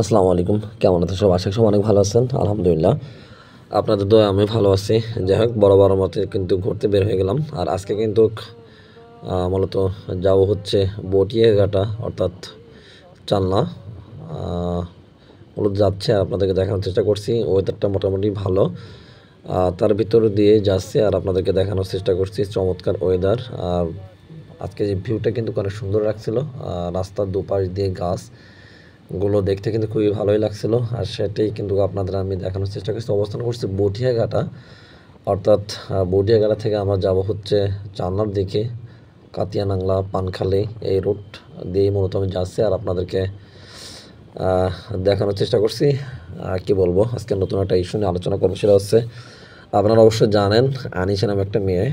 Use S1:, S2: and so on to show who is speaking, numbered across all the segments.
S1: আসসালামু আলাইকুম, কেমন আছেন সব? আশা করি সব অনেক ভালো আছেন। আলহামদুলিল্লাহ, আপনাদের দোয়ায় আমি ভালো আছি। যাই হোক, বড় মতে কিন্তু ঘুরতে বের হয়ে গেলাম। আর আজকে কিন্তু মূলত যাব হচ্ছে বটিয়াঘাটা, অর্থাৎ চালনা। আহ, মূলত যাচ্ছে আর আপনাদেরকে দেখানোর চেষ্টা করছি। ওয়েদারটা মোটামুটি ভালো, তার ভিতর দিয়ে যাচ্ছে আর আপনাদেরকে দেখানোর চেষ্টা করছি। চমৎকার ওয়েদার। আর আজকে যে ভিউটা কিন্তু অনেক সুন্দর লাগছিল। রাস্তার দুপাশ দিয়ে গাছ গুলো দেখতে কিন্তু খুবই ভালোই লাগছিল। আর সেটাই কিন্তু আপনাদের আমি দেখানোর চেষ্টা করছি। অবস্থান করছি বটিয়াঘাটা, অর্থাৎ বটিয়াঘাটা থেকে আমরা যাব হচ্ছে চান্নার দিকে, কাতিয়ানাংলা, পানখালি, এই রুট দিয়ে মূলত আমি যাচ্ছি আর আপনাদেরকে আহ, দেখানোর চেষ্টা করছি। কি বলবো, আজকে নতুন একটা ইস্যু নিয়ে আলোচনা করবো। সেটা হচ্ছে, আপনারা অবশ্যই জানেন আনিশা নামে একটা মেয়ে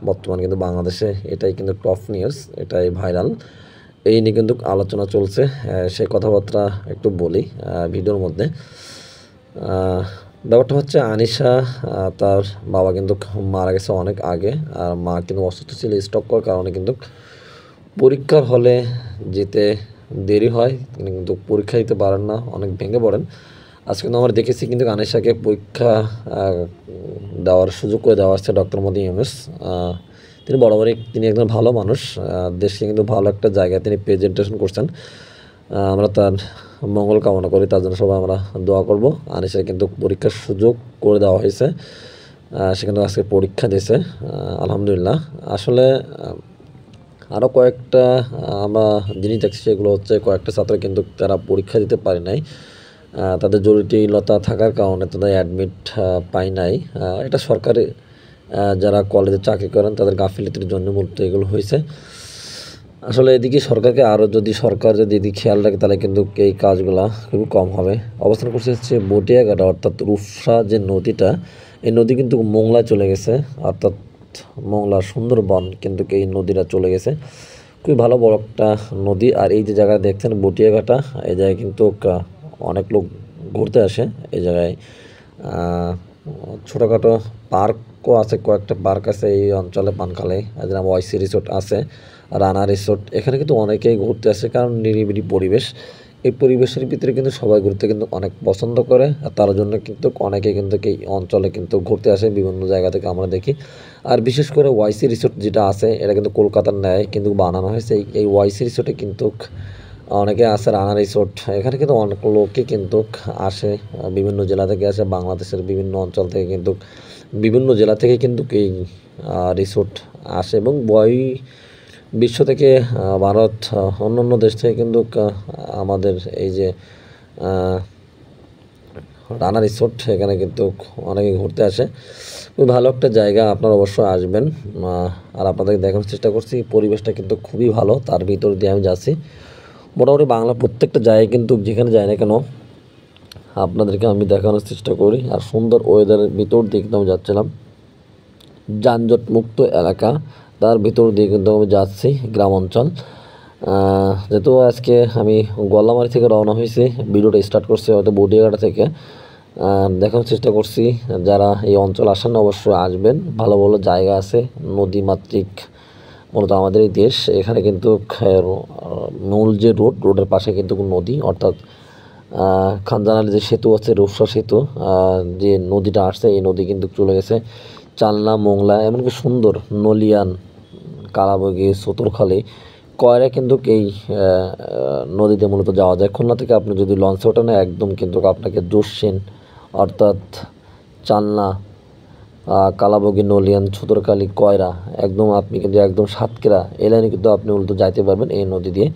S1: বর্তমানে কিন্তু বাংলাদেশে এটাই কিন্তু টপ নিউজ, এটাই ভাইরাল। এই নিয়ে কিন্তু আলোচনা চলছে। সেই কথাবার্তা একটু বলি ভিডিওর মধ্যে। আহ, ব্যাপারটা হচ্ছে আনিশা, তার বাবা কিন্তু মারা গেছে অনেক আগে। আর মা কিন্তু অসুস্থ ছিল, স্ট্রোক করার কারণে কিন্তু পরীক্ষার হলে যেতে দেরি হয়। তিনি কিন্তু পরীক্ষা দিতে পারেন না, অনেক ভেঙে পড়েন। আজকে কিন্তু আমরা দেখেছি কিন্তু আনিশাকে পরীক্ষা দেওয়ার সুযোগ করে দেওয়া হচ্ছে ডক্টর মোদি ইউনূস। তিনি বরাবরই তিনি একজন ভালো মানুষ। দেশকে কিন্তু ভালো একটা জায়গায় তিনি প্রেজেন্টেশন করছেন। আমরা তার মঙ্গল কামনা করি, তার জন্য সবাই আমরা দোয়া করব। আনিশার কিন্তু পরীক্ষার সুযোগ করে দেওয়া হয়েছে। সে কিন্তু আজকে পরীক্ষা দিয়েছে, আলহামদুলিল্লাহ। আসলে আরও কয়েকটা আমরা জিনিস দেখছি, সেগুলো হচ্ছে কয়েকটা ছাত্র কিন্তু তারা পরীক্ষা দিতে পারে নাই। তাদের জটিলতা থাকার কারণে তাদের অ্যাডমিট পায় নাই। এটা সরকারি যারা কলেজে চাকরি করেন তাদের গাফিলতির জন্য মূলত এগুলো হয়েছে। আসলে এদিকে সরকারকে আরও যদি সরকার যদি এদিকে খেয়াল রাখে তাহলে কিন্তু এই কাজগুলা খুবই কম হবে। অবস্থান করছে হচ্ছে বটিয়াঘাটা, অর্থাৎ রূপসা যে নদীটা, এই নদী কিন্তু মোংলায় চলে গেছে, অর্থাৎ মোংলা সুন্দরবন কিন্তু এই নদীটা চলে গেছে। খুবই ভালো বড় একটা নদী। আর এই যে জায়গায় দেখছেন বটিয়াঘাটা, এই জায়গায় কিন্তু অনেক লোক ঘুরতে আসে এই জায়গায়। আহ, ছোটোখাটো পার্কও আছে, কয়েকটা পার্ক আছে এই অঞ্চলে। পানখালে যেমন ওয়াইসি রিসোর্ট আছে, রানা রিসোর্ট, এখানে কিন্তু অনেকেই ঘুরতে আসে, কারণ নিরিবিলি পরিবেশ। এই পরিবেশের ভিতরে কিন্তু সবাই ঘুরতে কিন্তু অনেক পছন্দ করে। আর তার জন্য কিন্তু অনেকে কিন্তু এই অঞ্চলে কিন্তু ঘুরতে আসে বিভিন্ন জায়গা থেকে আমরা দেখি। আর বিশেষ করে ওয়াইসি রিসোর্ট যেটা আছে, এটা কিন্তু কলকাতার ন্যায় কিন্তু বানানো হয়েছে। এই ওয়াইসি রিসোর্টে কিন্তু অনেকে আসে। রানা রিসোর্ট, এখানে কিন্তু অনেক লোকই কিন্তু আসে, বিভিন্ন জেলা থেকে আসে, বাংলাদেশের বিভিন্ন অঞ্চল থেকে কিন্তু বিভিন্ন জেলা থেকে কিন্তু এই রিসোর্ট আসে। এবং বিশ্ব থেকে ভারত, অন্য অন্য দেশ থেকে কিন্তু আমাদের এই যে আহ, রানা রিসোর্ট, এখানে কিন্তু অনেকে ঘুরতে আসে। খুবই ভালো একটা জায়গা, আপনারা অবশ্যই আসবেন। আর আপনাদেরকে দেখানোর চেষ্টা করছি, পরিবেশটা কিন্তু খুবই ভালো। তার ভিতর দিয়ে আমি যাচ্ছি। মোটামুটি বাংলা প্রত্যেকটা জায়গায় কিন্তু যেখানে যায় না কেন আপনাদেরকে আমি দেখানোর চেষ্টা করি। আর সুন্দর ওয়েদারের ভিতর দিয়ে কিন্তু আমি যাচ্ছিলাম, যানজট মুক্ত এলাকা, তার ভিতর দিয়ে কিন্তু আমি যাচ্ছি, গ্রাম অঞ্চল। যেহেতু আজকে আমি গল্লামারি থেকে রওনা হয়েছি, ভিডিওটা স্টার্ট করছি হয়তো বটিয়াঘাটা থেকে। দেখানোর চেষ্টা করছি, যারা এই অঞ্চল আসেন অবশ্যই আসবেন। ভালো ভালো জায়গা আছে, নদীমাতৃক মূলত আমাদের এই দেশ। এখানে কিন্তু মূল যে রোডের পাশে কিন্তু নদী, অর্থাৎ খানজানার যে সেতু আছে, রূপসা সেতু, যে নদীটা আসছে, এই নদী কিন্তু চলে গেছে চালনা, মোংলা, এমনকি সুন্দর নলিয়ান, কালাবগি, চতুরখালী, কয়রা কিন্তু এই নদীতে মূলত যাওয়া যায়। খুলনা থেকে আপনি যদি লঞ্চে ওঠেন একদম কিন্তু আপনাকে জোসিন, অর্থাৎ চালনা, কালাবগি, নলিয়ান, ছুতরখালী, কয়রা, একদম আপনি কিন্তু একদম সাতক্ষীরা এই লাইনে কিন্তু আপনি মূলত যাইতে পারবেন এই নদী দিয়ে।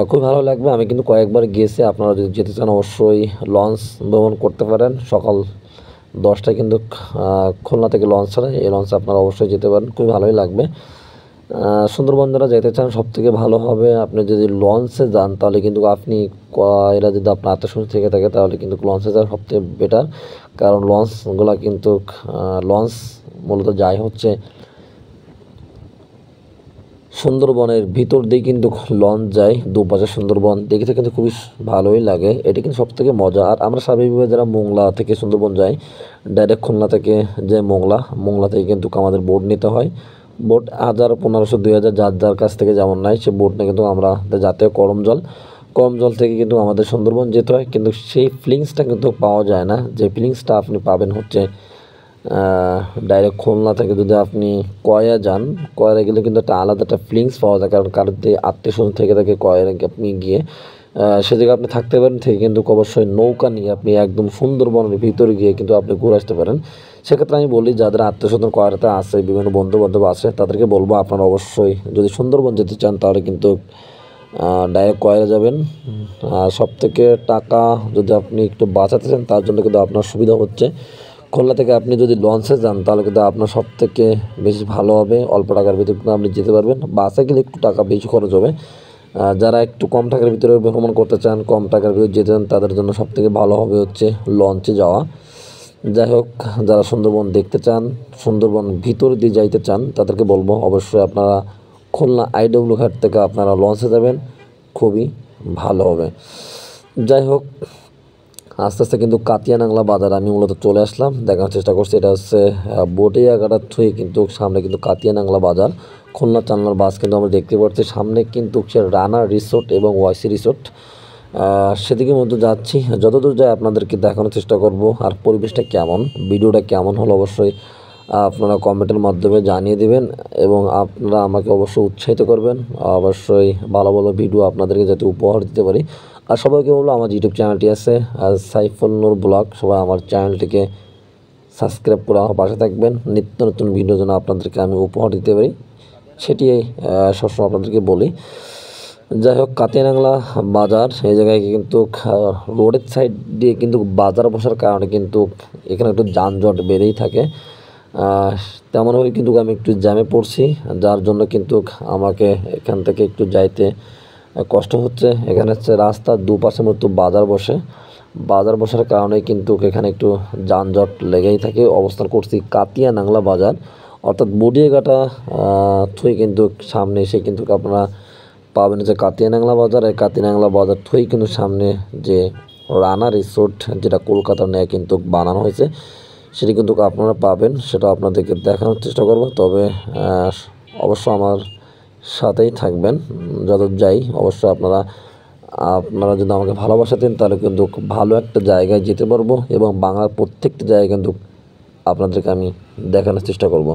S1: খুব ভালো লাগবে। আমি কিন্তু কয়েকবার গিয়েছি, আপনারা যদি যেতে চান অবশ্যই লঞ্চ ভ্রমণ করতে পারেন। সকাল 10টায় কিন্তু খুলনা থেকে লঞ্চ ছাড়ে, এই লঞ্চে আপনারা অবশ্যই যেতে পারেন, খুবই ভালোই লাগবে। সুন্দরবন যারা যেতে চান সবথেকে ভালো হবে আপনি যদি লঞ্চে যান, তাহলে কিন্তু আপনি এরা যদি আপনার আত্মীয় থেকে থাকে তাহলে কিন্তু লঞ্চে যাওয়া সবথেকে বেটার। কারণ লঞ্চগুলা কিন্তু লঞ্চ মূলত যায় হচ্ছে সুন্দরবনের ভিতর দিয়ে কিন্তু লঞ্চ যায়, দুপাশে সুন্দরবন দেখতে কিন্তু খুবই ভালোই লাগে। এটি কিন্তু সব থেকে মজা। আর আমরা স্বাভাবিকভাবে যারা মোংলা থেকে সুন্দরবন যাই, ডাইরেক্ট খুলনা থেকে যে মোংলা থেকে কিন্তু আমাদের বোট নিতে হয়। বোট 1000, 1500, 2000 যার যার কাছ থেকে যেমন নাই, সে বোট নিয়ে কিন্তু আমরা জাতীয় করমজল কম জল থেকে কিন্তু আমাদের সুন্দরবন যেতে হয়, কিন্তু সেই ফিলিংসটা কিন্তু পাওয়া যায় না। যে ফিলিংসটা আপনি পাবেন হচ্ছে ডাইরেক্ট খুলনা থেকে যদি আপনি কয়া যান, কয়রা গেলে কিন্তু একটা আলাদা একটা ফিলিংস পাওয়া যায়, কারণ কারোর আত্মীয় স্বজন থেকে থাকে কয়রা আপনি গিয়ে সে জায়গায় আপনি থাকতে পারেন, থেকে কিন্তু অবশ্যই নৌকা নিয়ে আপনি একদম সুন্দরবনের ভিতরে গিয়ে কিন্তু আপনি ঘুরে আসতে পারেন। সেক্ষেত্রে আমি বলি যাদের আত্মীয় স্বজন কয়রাতে আছে, বিভিন্ন বন্ধু বান্ধব আছে, তাদেরকে বলবো আপনারা অবশ্যই যদি সুন্দরবন যেতে চান তাহলে কিন্তু ডাইরেক্ট কয়রা যাবেন। আর সব থেকে টাকা যদি আপনি একটু বাঁচাতে চান তার জন্য কিন্তু আপনার সুবিধা হচ্ছে খুলনা থেকে আপনি যদি লঞ্চে যান তাহলে কিন্তু আপনার সব থেকে বেশি ভালো হবে, অল্প টাকার ভিতরে কিন্তু আপনি যেতে পারবেন। বাসে গেলে একটু টাকা বেশি খরচ হবে। যারা একটু কম টাকার ভিতরে ভ্রমণ করতে চান, কম টাকার ভিতরে যেতে চান, তাদের জন্য সব থেকে ভালো হবে হচ্ছে লঞ্চে যাওয়া। যাই হোক, যারা সুন্দরবন দেখতে চান, সুন্দরবন ভিতর দিয়ে যাইতে চান, তাদেরকে বলবো অবশ্যই আপনারা খুলনা আইডব্লিউ ঘাট থেকে আপনারা লঞ্চে যাবেন, খুবই ভালো হবে। যাই হোক, আস্তে আস্তে কিন্তু কাতিয়ানাংলা বাজার আমি মূলত চলে আসলাম, দেখার চেষ্টা করছি। এটা হচ্ছে বটিয়াঘাটার থুয়ে কিন্তু সামনে কিন্তু কাতিয়ানাংলা বাজার, খুলনা চালনার বাস কিন্তু আমরা দেখতে পাচ্ছি। সামনে কিন্তু সে রানা রিসোর্ট এবং ওয়াইসি রিসোর্ট, সেদিকের মধ্যে যাচ্ছি। যতদূর যায় আপনাদেরকে দেখানোর চেষ্টা করব। আর পরিবেশটা কেমন, ভিডিওটা কেমন হলো অবশ্যই আপনারা কমেন্টের মাধ্যমে জানিয়ে দেবেন, এবং আপনারা আমাকে অবশ্যই উৎসাহিত করবেন। অবশ্যই ভালো ভালো ভিডিও আপনাদেরকে যাতে উপহার দিতে পারি। আর সবাইকে বলবো আমার ইউটিউব চ্যানেলটি আছে সাইফুল নূর ব্লগ, সবাই আমার চ্যানেলটিকে সাবস্ক্রাইব করে আমার পাশে থাকবেন। নিত্য নতুন ভিডিও যেন আপনাদেরকে আমি উপহার দিতে পারি, সেটি সবসময় আপনাদেরকে বলি। যাই হোক, কাতিয়ানাংলা বাজার এই জায়গায় কিন্তু রোডের সাইড দিয়ে কিন্তু বাজার বসার কারণে কিন্তু এখানে একটু যানজট বেড়েই থাকে। তেমনভাবে কিন্তু আমি একটু জ্যামে পড়ছি, যার জন্য কিন্তু আমাকে এখান থেকে একটু যাইতে কষ্ট হচ্ছে। এখানে হচ্ছে রাস্তার দুপাশে মতো বাজার বসে, বাজার বসার কারণে কিন্তু এখানে একটু যানজট লেগেই থাকে। অবস্থান করছি কাতিয়ানাংলা বাজার, অর্থাৎ বটিয়াঘাটা থুই কিন্তু সামনে এসে কিন্তু আপনারা পাবেন যে কাতিয়ানাংলা বাজার। এই কাতিয়ানাংলা বাজার থুই কিন্তু সামনে যে রানা রিসোর্ট, যেটা কলকাতার ন্যায় কিন্তু বানানো হয়েছে, সেটি কিন্তু আপনারা পাবেন। সেটা আপনাদেরকে দেখানোর চেষ্টা করব, তবে অবশ্য আমার সাথেই থাকবেন যত যাই। অবশ্যই আপনারা যদি আমাকে ভালোবাসা দেন তাহলে কিন্তু ভালো একটা জায়গায় যেতে পারবো, এবং বাংলার প্রত্যেকটা জায়গায় কিন্তু আপনাদেরকে আমি দেখানোর চেষ্টা করব।